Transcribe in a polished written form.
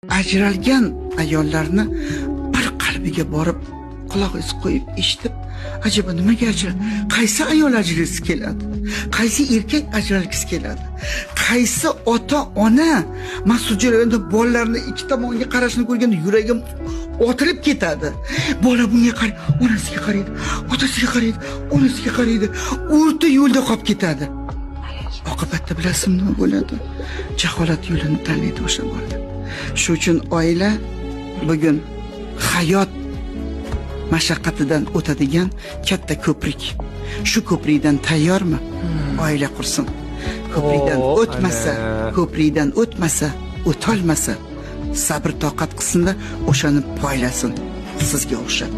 ajralgan ayollarni bir qalbiga borib quloqingiz qo'yib eshitib, ajaba nimaga qaysi ayol ajralgisi keladi? Qaysi erkak ajralgisi keladi? Qaysi ota-ona mas'ul jarayonda bolalarini ikki tomonga qarashini ko'rganda yuragim otilib ketadi. Bola bunga qaraydi, onasiga qaraydi, otasiga qaraydi, onasiga qaraydi, o'rta yo'lda qolib ketadi. Oqibatda bilasizmi nima bo'ladi? Jaholat yo'lini tanlaydi o'sha bola. Shuning uchun oila bugun hayot mashaqqatidan o'tadigan katta ko'prik. Shu ko'prikdan tayyormi? Oila qursin. Ko'prikdan o'tmasa, o'tolmasa, sabr toqat qilsin-da, o'shani poylasin sizga o'xshab.